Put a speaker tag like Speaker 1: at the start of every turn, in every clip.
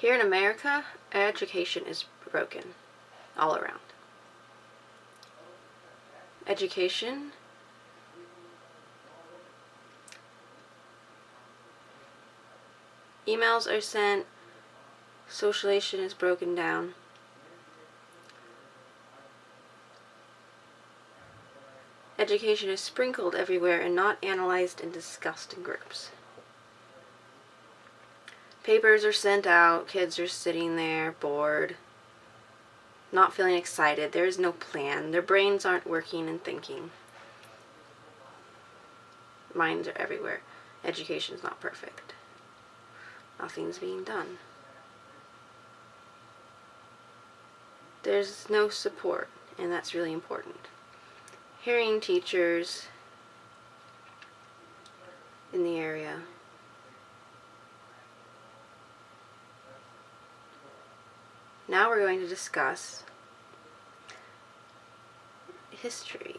Speaker 1: Here in America, education is broken all around. Education emails are sent, socialization is broken down. Education is sprinkled everywhere and not analyzed and discussed in groups. Papers are sent out, kids are sitting there bored, not feeling excited. There is no plan. Their brains aren't working and thinking. Minds are everywhere. Education's not perfect. Nothing's being done. There's no support, and that's really important. Hearing teachers in the area. Now we're going to discuss history.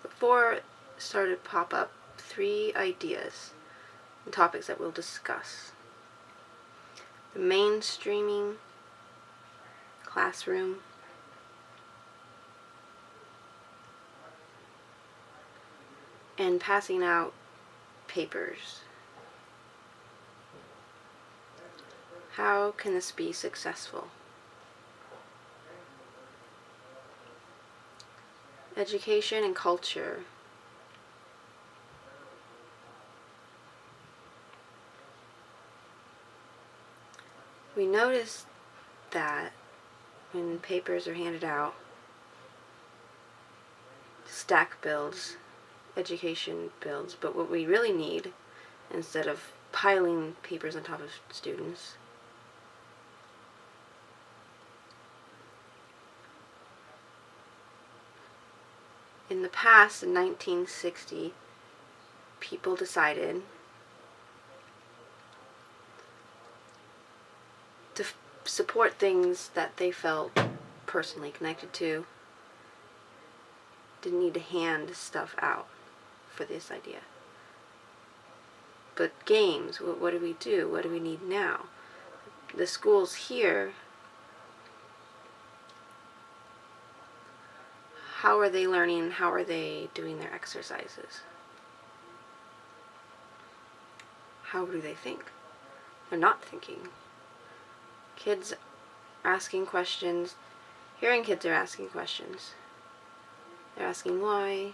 Speaker 1: Before started pop up 3 ideas and topics that we'll discuss. The mainstreaming classroom, and passing out papers. How can this be successful? Education and culture. We notice that when papers are handed out, stack builds, education builds, but what we really need, instead of piling papers on top of students, in the past, in 1960, people decided to support things that they felt personally connected to. Didn't need to hand stuff out for this idea. But games, what do we do? What do we need now? The schools here, how are they learning? How are they doing their exercises? How do they think? They're not thinking. Kids asking questions. Hearing kids are asking questions. They're asking why.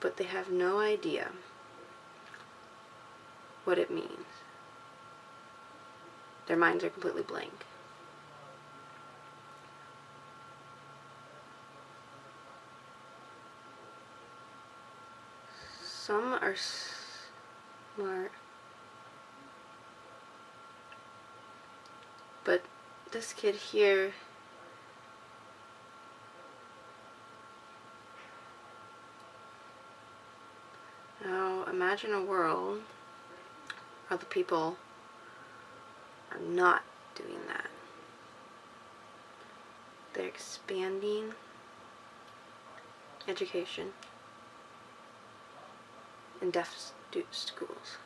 Speaker 1: But they have no idea what it means. Their minds are completely blank. Some are smart, but this kid here, now imagine a world where the people are not doing that. They're expanding education in deaf schools.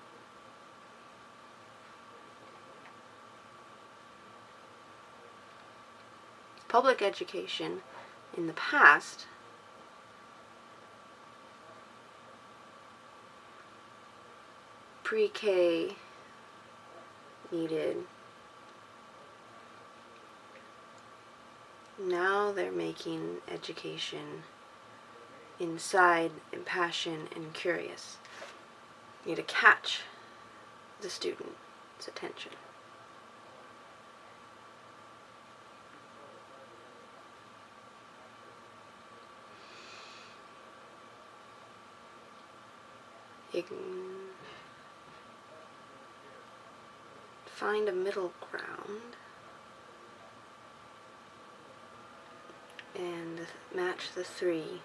Speaker 1: Public education in the past pre-K needed. Now they're making education inside and passion and curious. You need to catch the student's attention. You can find a middle ground and match the 3.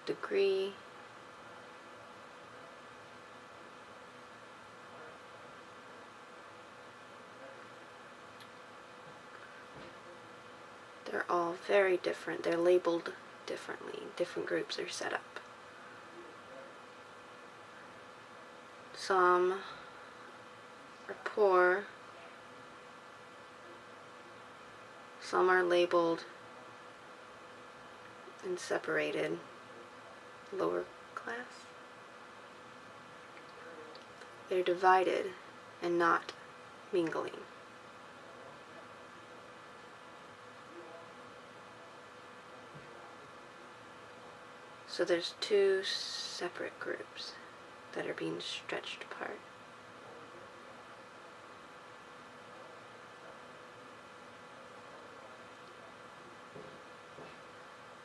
Speaker 1: Degree, They're all very different. They're labeled differently. Different groups are set up. Some are poor. Some are labeled and separated lower class. They're divided and not mingling. So there's two separate groups that are being stretched apart.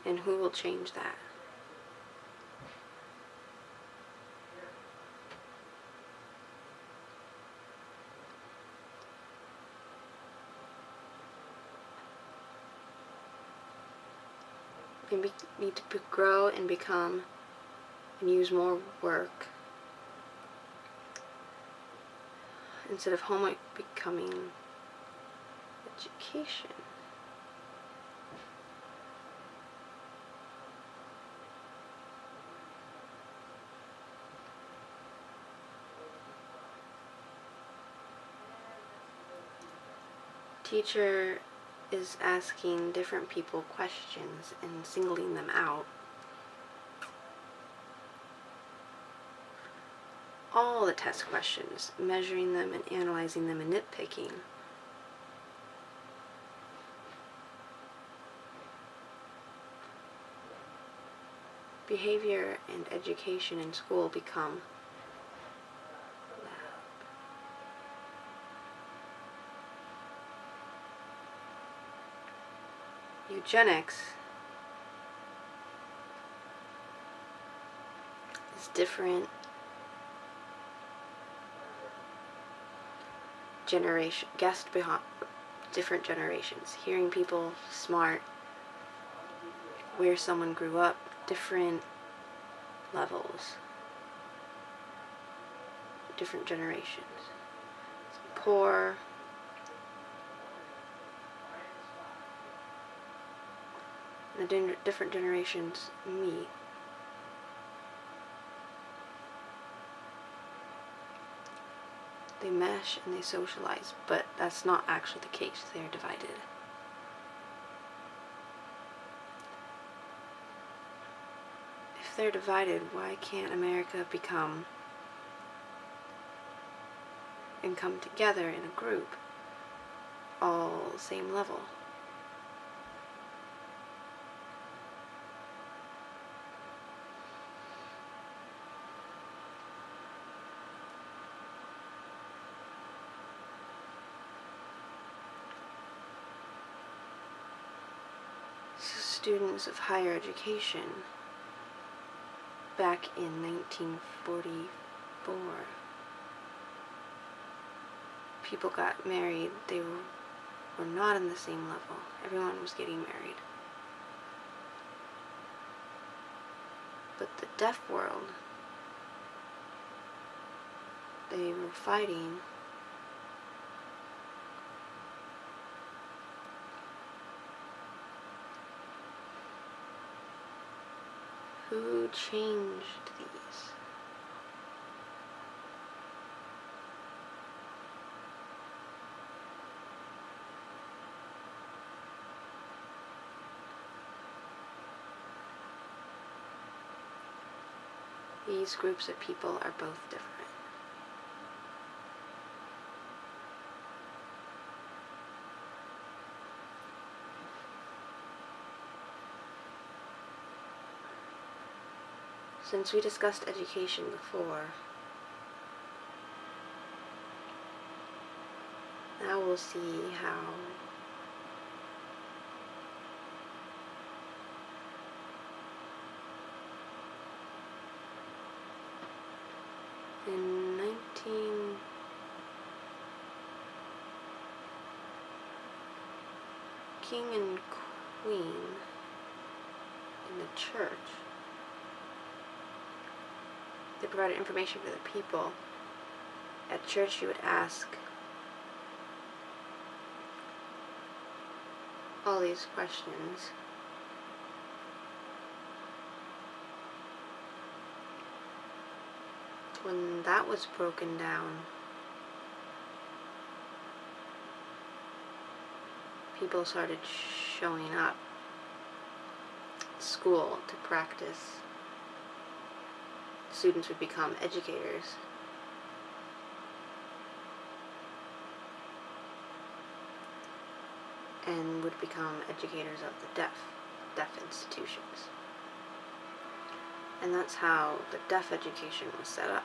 Speaker 1: And who will change that? We need to grow and become and use more work instead of homework becoming education. Teacher is asking different people questions and singling them out. All the test questions, measuring them and analyzing them and nitpicking. Behavior and education in school become eugenics is different generation, guessed behind different generations, hearing people smart, where someone grew up, different levels, different generations. Poor, the different generations meet. They mesh and they socialize, but that's not actually the case. They're divided. If they're divided, why can't America become and come together in a group, all same level? Students of higher education back in 1944, people got married. They were not on the same level. Everyone was getting married. But the deaf world, they were fighting who changed these. These groups of people are both different. Since we discussed education before, now we'll see how in King and Queen in the church, they provided information for the people. At church, you would ask, all these questions. When that was broken down, people started showing up at school to practice. Students would become educators. And would become educators of the deaf institutions. And that's how the deaf education was set up.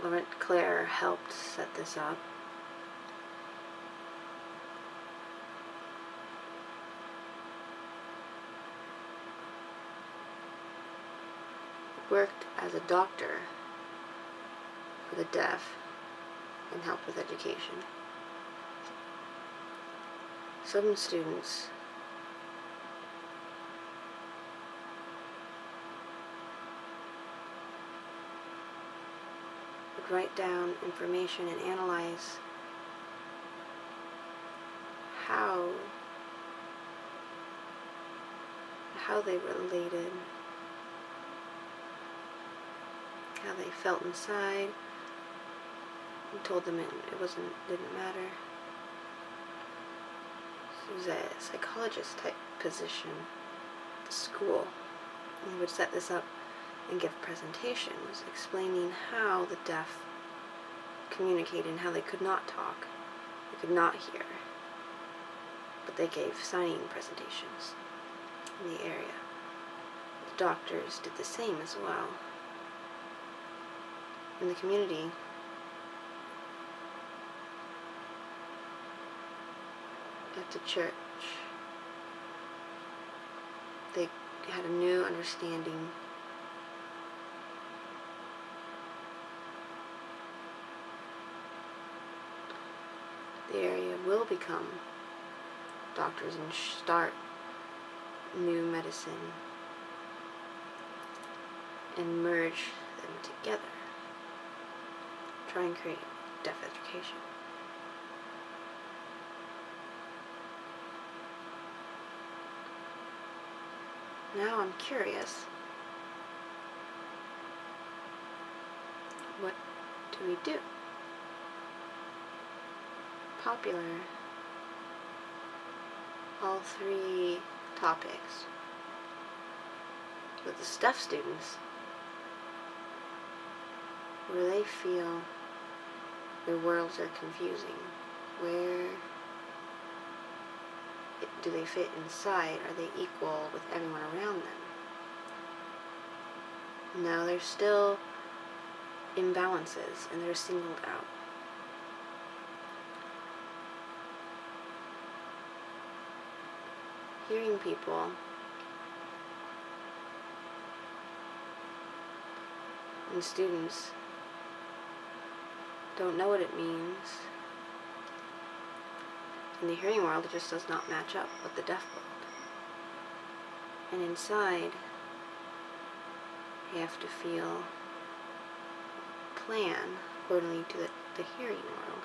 Speaker 1: Laurent Clerc helped set this up. Worked as a doctor for the deaf and helped with education. Some students would write down information and analyze how they related, how they felt inside. I told them it didn't matter. It was a psychologist type position at the school. And he would set this up and give presentations explaining how the deaf communicated and how they could not talk, they could not hear. But they gave signing presentations in the area. The doctors did the same as well. In the community, at the church, they had a new understanding the area will become doctors and start new medicine and merge them together, try and create deaf education. Now I'm curious, what do we do? Popular, all three topics, but the deaf students, where they feel their worlds are confusing, where do they fit inside? Are they equal with everyone around them? No, there's still imbalances, and they're singled out. Hearing people and students don't know what it means. In the hearing world, it just does not match up with the deaf world. And inside, you have to plan accordingly to the hearing world.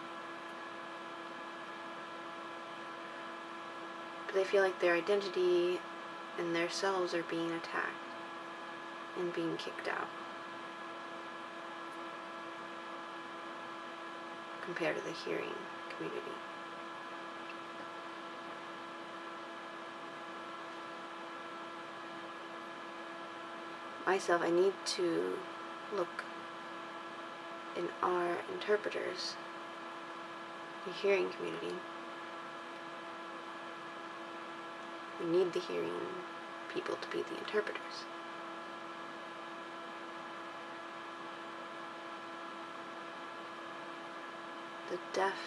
Speaker 1: But they feel like their identity and their selves are being attacked and being kicked out compared to the hearing community. Myself, I need to look in our interpreters, the hearing community. We need the hearing people to be the interpreters. The deaf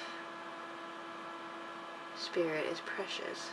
Speaker 1: spirit is precious.